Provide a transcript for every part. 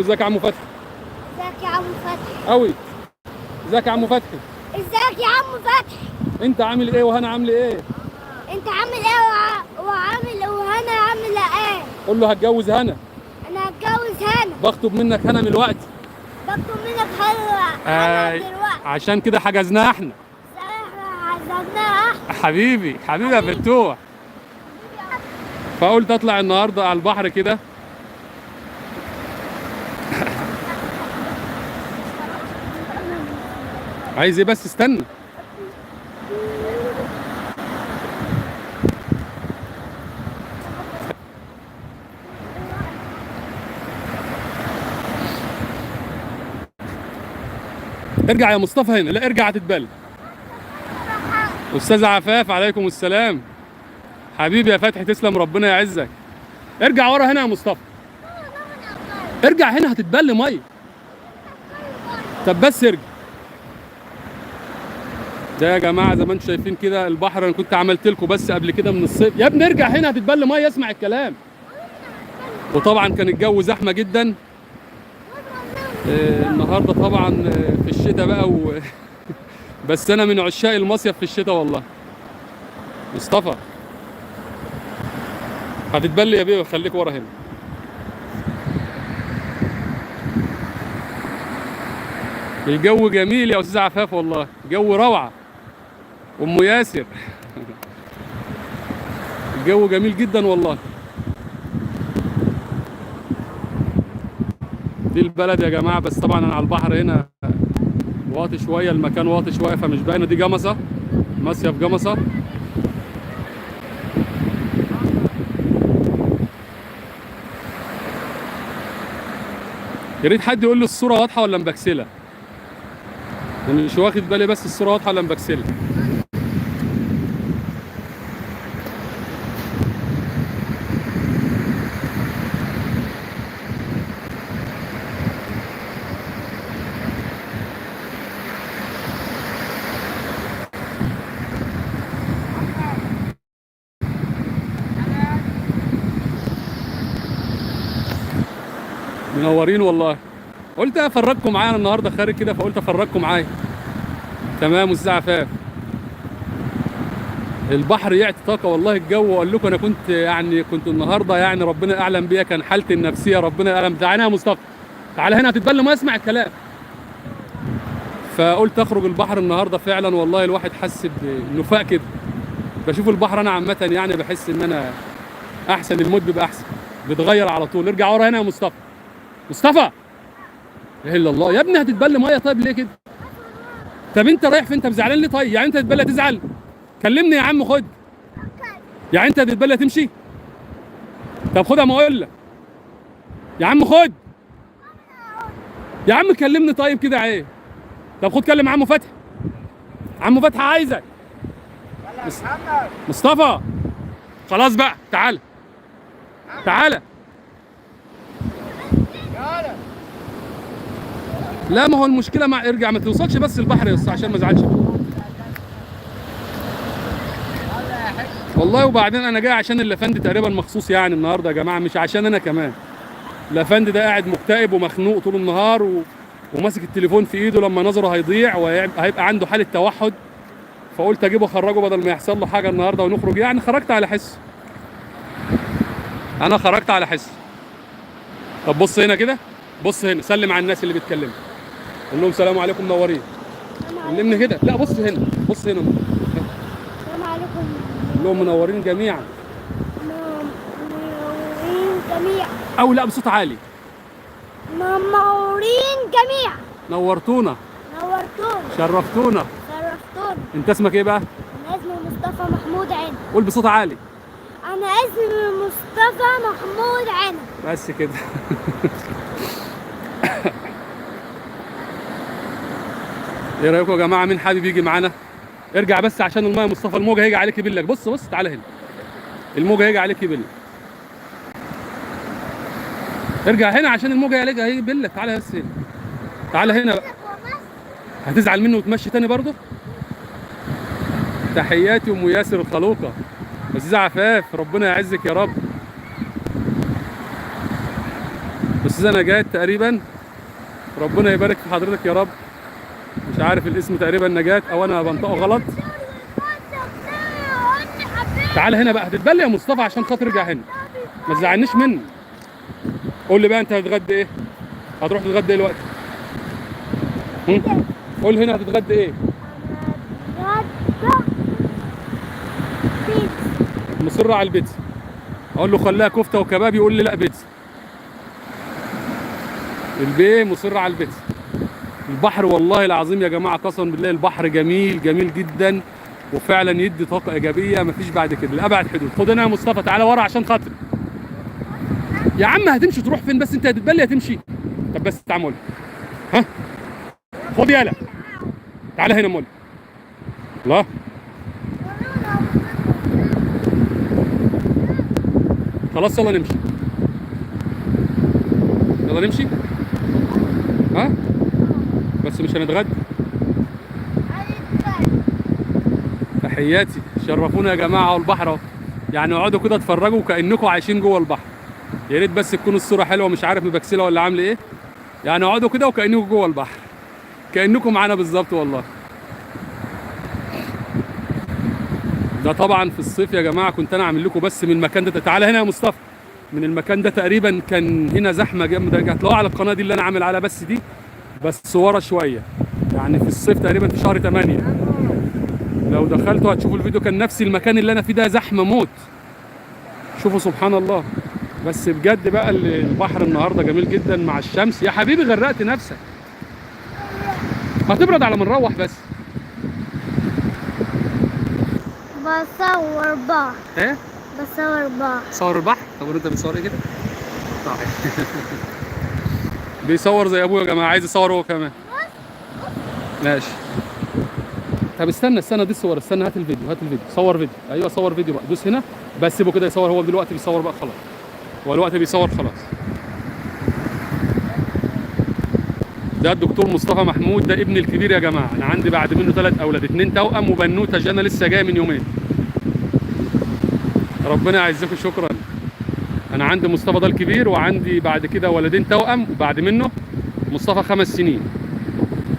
ازيك يا عم فتحي؟ ازيك يا عم فتحي؟ قوي. ازيك يا عم فتحي؟ ازيك يا عم فتحي؟ انت عامل ايه وهنا عامله ايه؟ انت عامل ايه وهنا عامله ايه؟ قول له هتجوز هنا. انا هتجوز هنا. بخطب منك هنا من الوقت. بطلب منك هنا دلوقتي. عشان كده حجزناها احنا. احنا عزمناها احنا. حبيبي حبيبي يا فتوح. فقلت اطلع النهارده على البحر كده. عايز ايه بس استنى. ارجع يا مصطفى هنا، لا ارجع هتتبل. استاذ عفاف عليكم السلام. حبيبي يا فتحي تسلم ربنا يعزك. ارجع ورا هنا يا مصطفى. ارجع هنا هتتبل ميه. طب بس ارجع. ده يا جماعه زي ما انتم شايفين كده البحر، انا كنت عملت لكم بس قبل كده من الصيف. يا ابني ارجع هنا هتتبل ميه، اسمع الكلام. وطبعا كان الجو زحمه جدا. النهارده طبعا في الشتاء بقى بس انا من عشاق المصيف في الشتاء والله. مصطفى هتتبل يا بيه، خليك ورا هنا. الجو جميل يا استاذ عفاف والله، جو روعه. ام ياسر الجو جميل جدا والله. دي البلد يا جماعه، بس طبعا انا على البحر هنا واطي شويه، المكان واطي شويه فمش باينه. دي جمصه، مصيف جمصه. يا ريت حد يقول لي الصوره واضحه ولا مبكسله. انا مش واخد بالي بس الصوره واضحه ولا مبكسله. منورين والله. قلت افرجكم معايا، انا النهارده خارج كده فقلت افرجكم معايا. تمام استاذ عفاف. البحر يعطي طاقه والله. الجو اقول لكم انا كنت النهارده يعني ربنا اعلم بيا، كان حالتي النفسيه ربنا اعلم. تعالى يا مصطفى، تعالى هنا هتتبل ما اسمع الكلام. فقلت اخرج البحر النهارده فعلا والله. الواحد حس بنفاق كده. بشوف البحر انا عامه يعني بحس ان انا احسن، المود بيبقى احسن، بيتغير على طول. ارجع ورا هنا يا مصطفى. مصطفى لا اله الا الله يا ابني هتتبل ميه. طيب ليه كده؟ طب انت رايح فين؟ انت زعلان ليه؟ طيب يعني انت هتتبل تزعل؟ كلمني يا عم. خد يعني انت هتتبل تمشي. طب خدها ما اقول لك يا عم. خد يا عم كلمني طيب كده عيب. طب خد كلم عمو فتحي. عمو فتحي عايزك. مصطفى خلاص بقى تعالى تعالى. لا ما هو المشكله مع ارجع ما توصلش بس البحر يا اسطى عشان ما ازعلش والله. وبعدين انا جاي عشان اللافندي تقريبا مخصوص يعني النهارده يا جماعه، مش عشان انا كمان. اللافندي ده قاعد مكتئب ومخنوق طول النهار وماسك التليفون في ايده، لما نظره هيضيع وهيبقى عنده حاله توحد. فقلت اجيبه اخرجه بدل ما يحصل له حاجه النهارده ونخرج يعني. خرجت على حس. انا خرجت على حس. طب بص هنا كده، بص هنا، سلم على الناس اللي بيتكلموا. قول لهم سلام عليكم منورين. كلمني كده. لا بص هنا، بص هنا. السلام عليكم. قول لهم منورين جميعا. منورين جميعا. او لا بصوت عالي. منورين جميعا. نورتونا. نورتونا. شرفتونا. شرفتونا. انت اسمك ايه بقى؟ انا اسمي مصطفى محمود عين. قول بصوت عالي. انا اسمي مصطفى محمود عين. بس كده. ايه رايكم يا جماعه؟ مين حابب يجي معانا؟ ارجع بس عشان المايه مصطفى، الموجه هيجي عليك يبلك. بص بص تعالى هنا، الموجه هيجي عليك يبلك. ارجع هنا عشان الموجه هيجي يبلك. تعالى بس هنا، تعالى هنا بقى. هتزعل منه وتمشي تاني برضه؟ تحياتي ام ياسر الخلوقه. استاذ عفاف ربنا يعزك يا رب. الاستاذه نجاة تقريبا، ربنا يبارك في حضرتك يا رب. مش عارف الاسم، تقريبا نجاة او انا بنطقه غلط. تعال هنا بقى، هتتبلى يا مصطفى عشان خاطر ارجع هنا، ما تزعلنيش مني. قول لي بقى انت هتتغدى ايه؟ هتروح تتغدى ايه دلوقتي؟ قول هنا هتتغدى ايه؟ مصر على البيتزا. اقول له خليها كفته وكباب، يقول لي لا بيتزا. البيه مصر على البيتزا. البحر والله العظيم يا جماعه قسما بالله البحر جميل جميل جدا، وفعلا يدي طاقه ايجابيه مفيش بعد كده لابعد حدود. خد هنا يا مصطفى، تعالى ورا عشان خاطري. يا عم هتمشي تروح فين بس؟ انت هتتبلي هتمشي؟ طب بس تعال مول. ها خد يالا، تعالى هنا مول. الله، خلاص يلا نمشي، يلا نمشي. ها بس مش هنتغدى. تحياتي، شرفونا يا جماعه. والبحر اهو، يعني اقعدوا كده اتفرجوا كانكم عايشين جوه البحر. يا ريت بس تكون الصوره حلوه، مش عارف مبكسله ولا عامله ايه. يعني اقعدوا كده وكانكم جوه البحر، كانكم معانا بالظبط والله. ده طبعا في الصيف يا جماعه كنت انا عامل لكم بس من المكان ده. تعالى هنا يا مصطفى، من المكان ده تقريبا كان هنا زحمه جامده. هتلاقوها على القناه دي اللي انا عامل عليها بس دي، بس ورا شويه. يعني في الصيف تقريبا في شهر 8 لو دخلتوا هتشوفوا الفيديو، كان نفس المكان اللي انا فيه ده زحمه موت. شوفوا سبحان الله. بس بجد بقى البحر النهارده جميل جدا مع الشمس. يا حبيبي غرقت نفسك، هتبرد على ما نروح بس. بصور بحر. ايه؟ بصور بحر. صور البحر؟ طب انت بتصور ايه كده؟ طيب. بيصور زي ابويا يا جماعه، عايز يصور هو كمان. ماشي. طب استنى دي الصور، استنى هات الفيديو، هات الفيديو، صور فيديو. ايوه صور فيديو بقى، دوس هنا بس سيبه كده يصور. هو دلوقتي بيصور بقى خلاص، هو دلوقتي بيصور خلاص. ده الدكتور مصطفى محمود، ده ابني الكبير يا جماعه. انا عندي بعد منه 3 اولاد، 2 توأم وبنوته جانا لسه جايه من يومين. ربنا يعزكم، شكرا. انا عندي مصطفى ده الكبير، وعندي بعد كده ولدين توأم، وبعد منه مصطفى 5 سنين،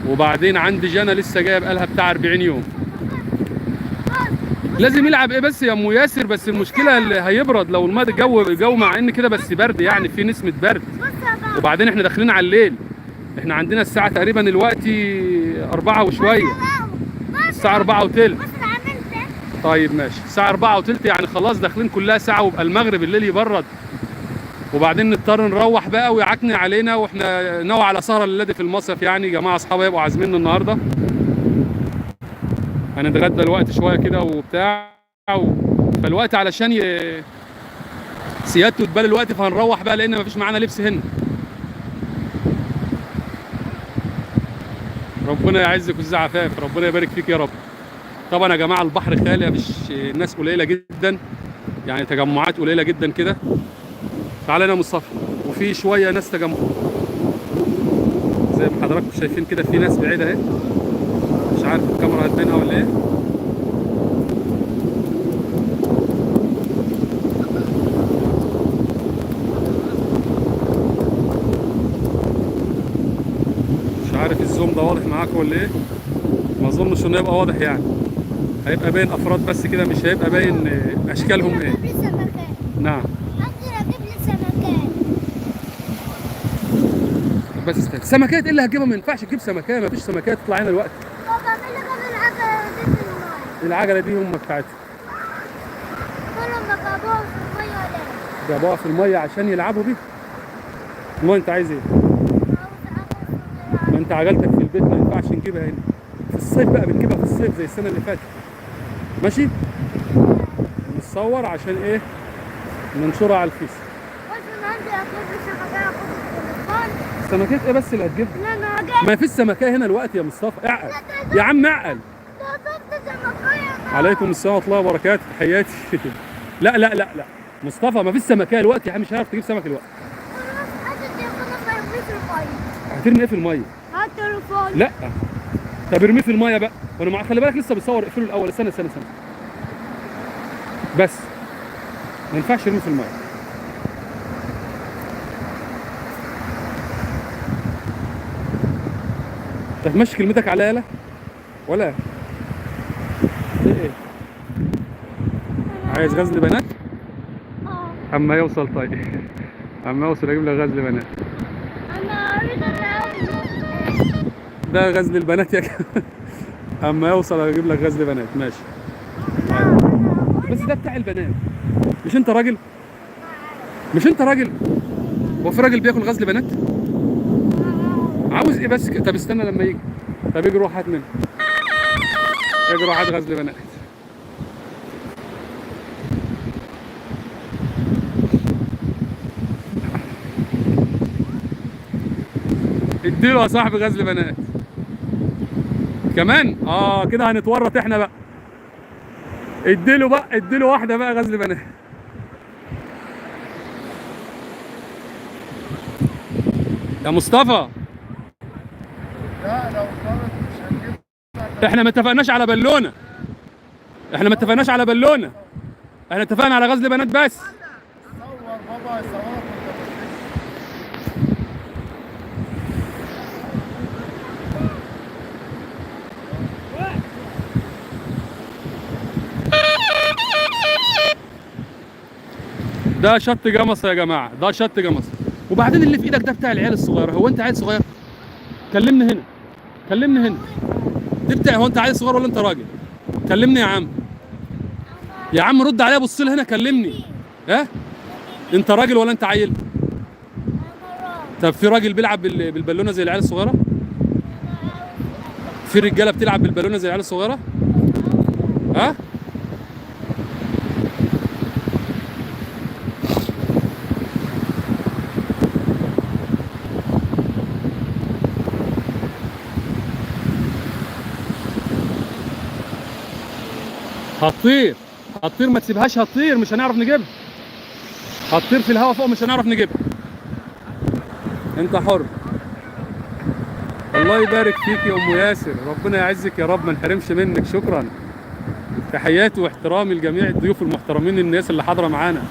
وبعدين عندي جانا لسه جايه بقالها بتاع 40 يوم. لازم يلعب ايه بس يا ام ياسر؟ بس المشكله اللي هيبرد لو الماء الجو مع ان كده بس برد، يعني في نسمه برد. وبعدين احنا داخلين على الليل، احنا عندنا الساعه تقريبا دلوقتي 4 وشويه، الساعه 4 وتلت. طيب ماشي، الساعه 4 وتلت يعني خلاص داخلين كلها ساعه ويبقى المغرب الليل يبرد، وبعدين نضطر نروح بقى ويعكني علينا. واحنا ناوي على سهره الليله دي في المصيف، يعني جماعه اصحابي يبقوا عازميننا النهارده. هنتغدى الوقت شويه كده وبتاع فالوقت علشان سيادته تبال الوقت، فهنروح بقى لان مفيش معانا لبس هنا. ربنا يعزك ويجزي عفاف، ربنا يبارك فيك يا رب. طبعا يا جماعه البحر خالي، مش ناس قليله جدا، يعني تجمعات قليله جدا كده. تعالى هنا يا مصطفى، وفي شويه ناس تجمع زي ما حضراتكم شايفين كده، في ناس بعيده اهي، مش عارف الكاميرا هتبينها ولا ايه. مش عارف الزوم ده واضح معاكم ولا ايه. ما اظنش انه يبقى واضح، يعني هيبقى باين افراد بس كده، مش هيبقى باين اشكالهم ايه. نعم. بس استنى، سمكات ايه اللي هتجيبها؟ ما ينفعش تجيب سمكات، ما فيش سمكات تطلع هنا دلوقتي. بابا مين اللي جاب العجلة دي في الماء؟ العجله دي هم بتاعتها. كلهم جابوها في المية ليه؟ جابوها في الميه عشان يلعبوا بيها. المهم انت عايز ايه؟ ما انت عجلتك في البيت ما ينفعش نجيبها هنا. في الصيف بقى بنجيبها في الصيف زي السنه اللي فاتت. ماشي؟ نتصور عشان ايه؟ ننشرها على الفيس. سمكات ايه بس اللي هتجيبها؟ ما فيش سمكيه هنا الوقت يا مصطفى، اعقل يا عم اعقل. عليكم السلام ورحمه الله وبركاته، تحياتي. لا لا لا لا مصطفى، ما فيش سمكيه الوقت يا عم، مش هعرف تجيب سمك الوقت. هترمي ايه في الميه؟ لا طب ارميه في الميه بقى. وانا مع خلي بالك لسه بيصور، اقفله الاول. استنى بس ما ينفعش ارميه في الميه. انت ماشي كلمتك على آلة ولا ايه؟ عايز غزل بنات؟ اما يوصل طيب. اما يوصل اجيب لك غزل بنات. انا اريد ده غزل البنات اما يوصل اجيب لك غزل بنات ماشي. بس ده بتاع البنات. مش انت راجل؟ مش انت راجل؟ هو في راجل بياكل غزل بنات؟ عاوز ايه بس طب استنى لما يجي. طب اجي روح هات منه. اجي روح هات غزل بنات. اديله يا صاحبي غزل بنات. كمان كده هنتورط احنا بقى. اديله بقى، اديله واحده بقى غزل بنات. يا مصطفى لا لو فرض مش هنجيب. احنا ما اتفقناش على بالونه. احنا ما اتفقناش على بالونه. احنا اتفقنا على غزل بنات بس. صور بابا يصورك وانت ده شط جمصة يا جماعه، ده شط جمصة. وبعدين اللي في ايدك ده بتاع العيال الصغيره. هو انت عيل صغير؟ كلمني هنا، كلمني هنا. دي بتاع، هو انت عيل صغير ولا انت راجل؟ كلمني يا عم. يا عم رد عليا، بص لي هنا كلمني. ها؟ انت راجل ولا انت عيل؟ طب في راجل بيلعب بالبالونه زي العيال الصغيره؟ في رجاله بتلعب بالبالونه زي العيال الصغيره؟ ها؟ هتطير، هتطير ما تسيبهاش، هتطير مش هنعرف نجيبها. هتطير في الهواء فوق مش هنعرف نجيبها. انت حر. الله يبارك فيك يا ام ياسر، ربنا يعزك يا رب، ما نحرمش منك. شكرا. تحياتي واحترامي لجميع الضيوف المحترمين، الناس اللي حاضره معانا.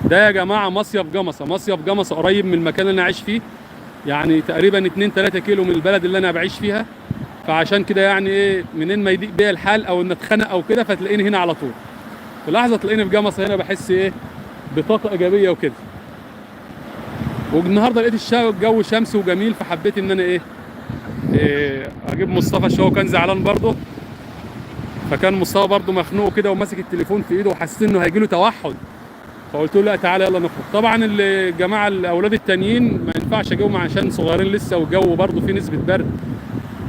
ده يا جماعه مصيف جمصه، مصيف جمصه قريب من المكان اللي انا عايش فيه، يعني تقريبا 2 3 كيلو من البلد اللي انا بعيش فيها. فعشان كده يعني ايه، منين ما يضيق بيا الحال او ان اتخنق او كده فتلاقيني هنا على طول. في لحظه تلاقيني في جمصه هنا، بحس ايه بطاقه ايجابيه وكده. والنهارده لقيت الجو شمس وجميل، فحبيت ان انا ايه اجيب مصطفى شويه، وكان زعلان برضه. فكان مصطفى برضه مخنوق كده وماسك التليفون في ايده وحسيت انه هيجي له توحد. فقلت له لا تعالى يلا نخرج. طبعا الجماعه الاولاد التانيين ما ينفعش اجيبهم عشان صغيرين لسه، والجو برضه فيه نسبه برد.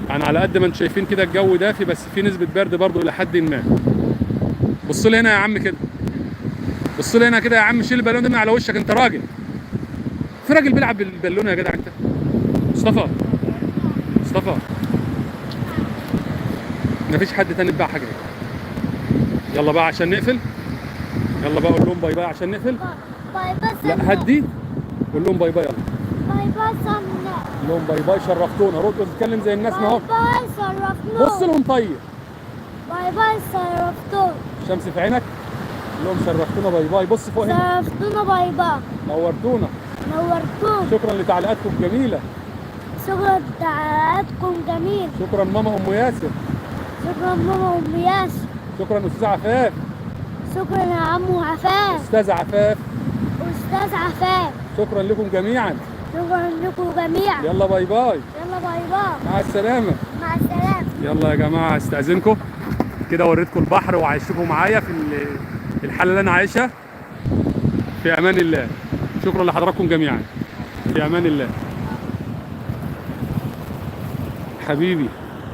يعني على قد ما انتم شايفين كده الجو دافي، بس في نسبه برد برضه الى حد ما. بص لي هنا يا عم كده، بص لي هنا كده يا عم. شيل البالون ده من على وشك، انت راجل. في راجل بيلعب بالبالونه يا جدع انت؟ مصطفى، مصطفى، مفيش حد تاني اتباع حاجه. يلا بقى عشان نقفل. يلا بقى قول لهم باي باي عشان نقفل. باي باي. لا هدي، قول لهم باي باي. يلا باي باي سنة. قول لهم باي باي، شرفتونا. رد اتكلم زي الناس اهو. باي باي شرفتونا. بص لهم طيب. باي باي شرفتونا. شمس في عينك. قول لهم شرفتونا باي باي. بص فوق هنا. شرفتونا باي باي. نورتونا. نورتونا. شكرا لتعليقاتكم الجميله. شكرا لتعليقاتكم جميل. شكرا ماما ام ياسر. شكرا ماما ام ياسر. شكرا استاذ عفاف. شكرا يا عمو عفاف. استاذ عفاف. استاذ عفاف. شكرا لكم جميعا. شكرا لكم جميعا. يلا باي باي. يلا باي باي. مع السلامه. مع السلامة. يلا يا جماعه استاذنكم كده، وريتكم البحر وعايشكم معايا في الحاله اللي انا عايشها. في امان الله. شكرا لحضراتكم جميعا. في امان الله. حبيبي.